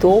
2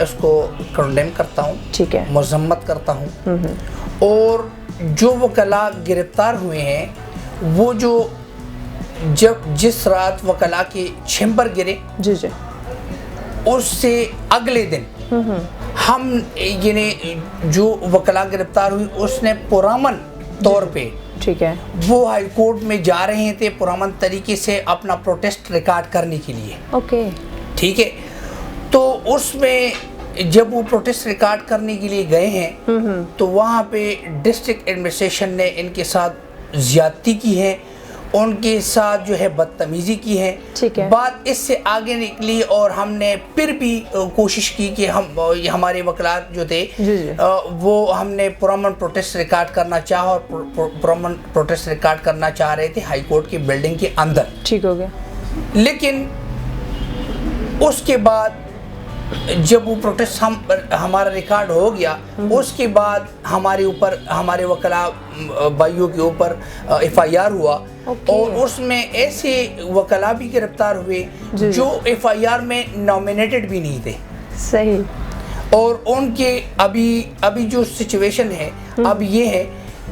اس کو کنڈیم کرتا ہوں, ٹھیک ہے, مذمت کرتا ہوں. اور جو وکلاء گرفتار ہوئے ہیں وہ جو جس رات وکلاء کے چیمبر گرے جی جی, اس سے اگلے دن ہم یعنی جو وکلاء گرفتار ہوئی اس نے پرامن طور پہ, ٹھیک ہے, وہ ہائی کورٹ میں جا رہے تھے پرامن طریقے سے اپنا پروٹیسٹ ریکارڈ کرنے کے لیے. اوکے, ٹھیک ہے, تو اس میں جب وہ پروٹیسٹ ریکارڈ کرنے کے لیے گئے ہیں تو وہاں پہ ڈسٹرکٹ ایڈمنسٹریشن نے ان کے ساتھ زیادتی کی ہے, ان کے ساتھ جو ہے بدتمیزی کی ہے. ٹھیک ہے, بات اس سے آگے نکلی اور ہم نے پھر بھی کوشش کی کہ ہمارے وکلاء جو تھے وہ ہم نے پرامن پروٹیسٹ ریکارڈ کرنا چاہا اور پرامن پروٹیسٹ ریکارڈ کرنا چاہ رہے تھے ہائی کورٹ کی بلڈنگ کے اندر. ٹھیک ہو گیا. لیکن اس کے بعد جب وہ پروٹیسٹ ہمارا ریکارڈ ہو گیا, اس کے بعد ہمارے اوپر, ہمارے وکلاء بھائیوں کے اوپر ایف آئی آر ہوا. اور اس میں ایسے وکلاء بھی گرفتار ہوئے جو ایف آئی آر میں نامینیٹڈ بھی نہیں تھے. صحیح. اور ان کے ابھی جو سچویشن ہے اب یہ ہے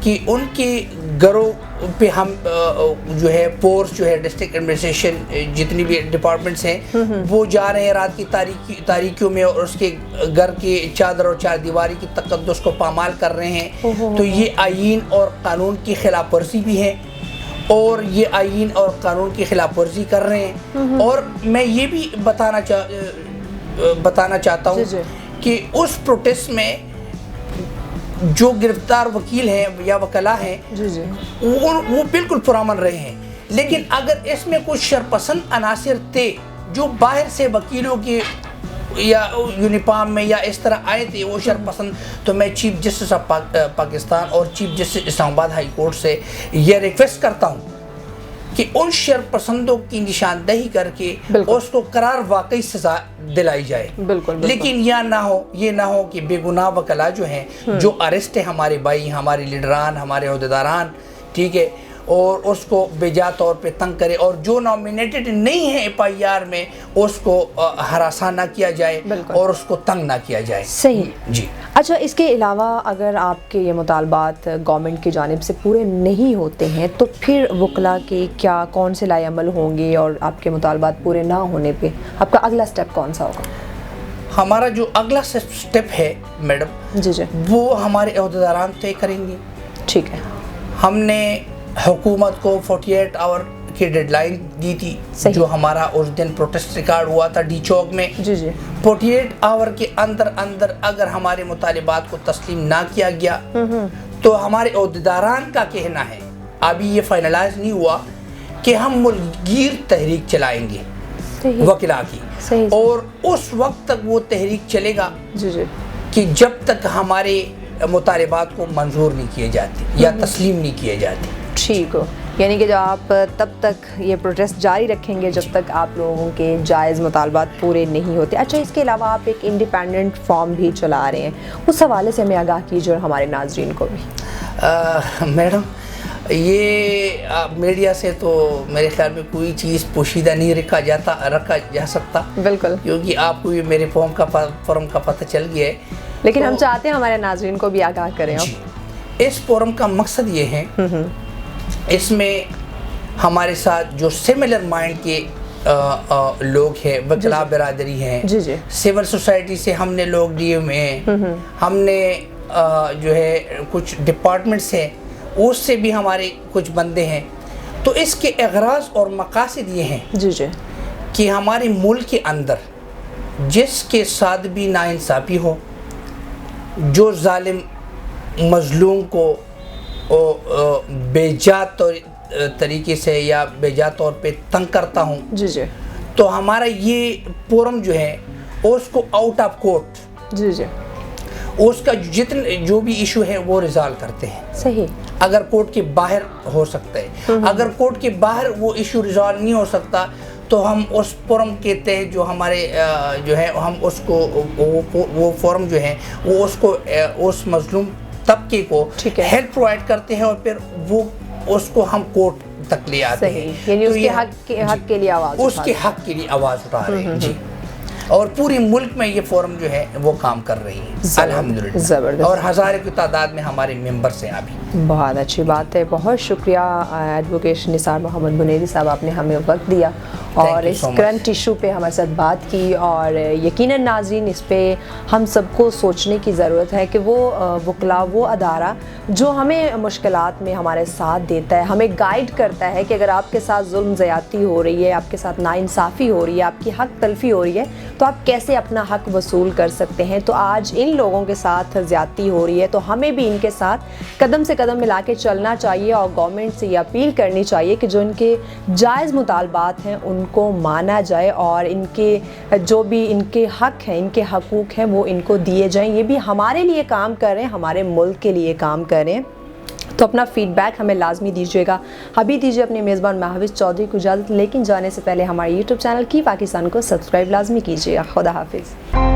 کہ ان کے گھروں پہ ہم جو ہے فورس جو ہے ڈسٹرکٹ ایڈمنسٹریشن جتنی بھی ڈپارٹمنٹس ہیں وہ جا رہے ہیں رات کی تاریکیوں میں اور اس کے گھر کے چادر اور چار دیواری کی تقدس کو پامال کر رہے ہیں. تو یہ آئین اور قانون کی خلاف ورزی بھی ہے, اور یہ آئین اور قانون کی خلاف ورزی کر رہے ہیں. اور میں یہ بھی بتانا چاہتا ہوں کہ اس پروٹیسٹ میں جو گرفتار وکیل ہیں یا وکلاء ہیں وہ بالکل پرامن رہے ہیں. لیکن اگر اس میں کچھ شرپسند عناصر تھے جو باہر سے وکیلوں کے یا یونیفارم میں یا اس طرح آئے تھے وہ شرپسند, تو میں چیف جسٹس آف پاکستان اور چیف جسٹس اسلام آباد ہائی کورٹ سے یہ ریکویسٹ کرتا ہوں کہ ان شرپسندوں کی نشاندہی کر کے اس کو قرار واقعی سزا دلائی جائے. لیکن یہ نہ ہو کہ بے گناہ وکلاء جو ہیں جو اریسٹ ہے, ہمارے بھائی, ہمارے لیڈران, ہمارے عہدیداران, ٹھیک ہے, اور اس کو بے جا طور پہ تنگ کرے, اور جو نامینیٹڈ نہیں ہے ایف آئی آر میں اس کو ہراساں نہ کیا جائے اور اس کو تنگ نہ کیا جائے. صحیح. جی اچھا, اس کے علاوہ اگر آپ کے یہ مطالبات گورنمنٹ کی جانب سے پورے نہیں ہوتے ہیں تو پھر وکلاء کے کون سے لائے عمل ہوں گے, اور آپ کے مطالبات پورے نہ ہونے پہ آپ کا اگلا سٹیپ کون سا ہوگا؟ ہمارا جو اگلا سٹیپ ہے میڈم جی وہ ہمارے عہدیداران طے کریں گے. ٹھیک ہے. ہم نے حکومت کو 48 آور کی ڈیڈ لائن دی تھی جو ہمارا اس دن پروٹیسٹ ریکارڈ ہوا تھا ڈی چوک میں. 48 آور کے اندر اگر ہمارے مطالبات کو تسلیم نہ کیا گیا تو ہمارے عہدیداران کا کہنا ہے, ابھی یہ فائنلائز نہیں ہوا, کہ ہم ملک گیر تحریک چلائیں گے وکلاء کی. اور اس وقت تک وہ تحریک چلے گا کہ جب تک ہمارے مطالبات کو منظور نہیں کیے جاتے یا تسلیم نہیں کیے جاتے. ٹھیک ہو, یعنی کہ جو آپ تب تک یہ پروٹیسٹ جاری رکھیں گے جب تک آپ لوگوں کے جائز مطالبات پورے نہیں ہوتے. اچھا, اس کے علاوہ آپ ایک انڈیپینڈنٹ فارم بھی چلا رہے ہیں, اس حوالے سے ہمیں آگاہ کیجیے اور ہمارے ناظرین کو بھی. میڈم, یہ میڈیا سے تو میرے خیال میں کوئی چیز پوشیدہ نہیں رکھا جا سکتا. بالکل, کیونکہ آپ کو یہ میرے فورم کا پتہ چل گیا ہے. لیکن ہم چاہتے ہیں ہمارے ناظرین کو بھی آگاہ کریں. اس فورم کا مقصد یہ ہے, اس میں ہمارے ساتھ جو سملر مائنڈ کے لوگ ہیں, وکلاء برادری ہیں, سول سوسائٹی سے ہم نے لوگ دیے ہوئے ہیں, ہم نے جو ہے کچھ ڈپارٹمنٹس ہیں اس سے بھی ہمارے کچھ بندے ہیں. تو اس کے اغراض اور مقاصد یہ ہیں کہ ہمارے ملک کے اندر جس کے ساتھ بھی ناانصافی ہو, جو ظالم مظلوم کو بے جا طریقے سے یا بے جا طور پہ تنگ کرتا ہوں, تو ہمارا یہ فورم جو ہے اس کو آؤٹ آف کورٹ اس کا جو بھی ایشو ہے وہ ریزالو کرتے ہیں. صحیح. اگر کورٹ کے باہر ہو سکتا ہے, اگر کورٹ کے باہر وہ ایشو ریزالو نہیں ہو سکتا تو ہم اس فورم کے تحت جو ہمارے جو ہے ہم اس کو وہ فورم جو ہے وہ اس کو اس مظلوم طبقے کو ہیلپ پرووائڈ کرتے ہیں اور پھر وہ اس کو ہم کورٹ تک لے آتے ہیں. یعنی اس کے حق کے لیے آواز اٹھا رہے ہیں. جی. اور پوری ملک میں یہ فورم جو ہے وہ کام کر رہی ہے الحمدللہ، زبردست، اور ہزاروں کی تعداد میں ہمارے ممبرس ہیں ابھی. بہت اچھی بات ہے. بہت شکریہ ایڈوکیٹ نثار محمد بنیری صاحب، آپ نے ہمیں وقت دیا اور اس کرنٹ ایشو پہ ہمارے ساتھ بات کی. اور یقیناً ناظرین، اس پہ ہم سب کو سوچنے کی ضرورت ہے کہ وہ وکلا، وہ ادارہ جو ہمیں مشکلات میں ہمارے ساتھ دیتا ہے، ہمیں گائیڈ کرتا ہے کہ اگر آپ کے ساتھ ظلم زیادتی ہو رہی ہے، آپ کے ساتھ ناانصافی ہو رہی ہے، آپ کی حق تلفی ہو رہی ہے، تو آپ کیسے اپنا حق وصول کر سکتے ہیں. تو آج ان لوگوں کے ساتھ زیادتی ہو رہی ہے تو ہمیں بھی ان کے ساتھ قدم سے قدم ملا کے چلنا چاہیے اور گورنمنٹ سے یہ اپیل کرنی چاہیے کہ جو ان کے جائز مطالبات ہیں ان کو مانا جائے اور ان کے جو بھی ان کے حق ہیں، ان کے حقوق ہیں، وہ ان کو دیے جائیں. یہ بھی ہمارے لیے کام کریں، ہمارے ملک کے لیے کام کریں. تو اپنا فیڈ بیک ہمیں لازمی دیجیے گا. ابھی دیجیے اپنے میزبان مہاوش چودھری کو اجازت، لیکن جانے سے پہلے ہمارے یوٹیوب چینل کی پاکستان کو سبسکرائب لازمی کیجیے گا. خدا حافظ.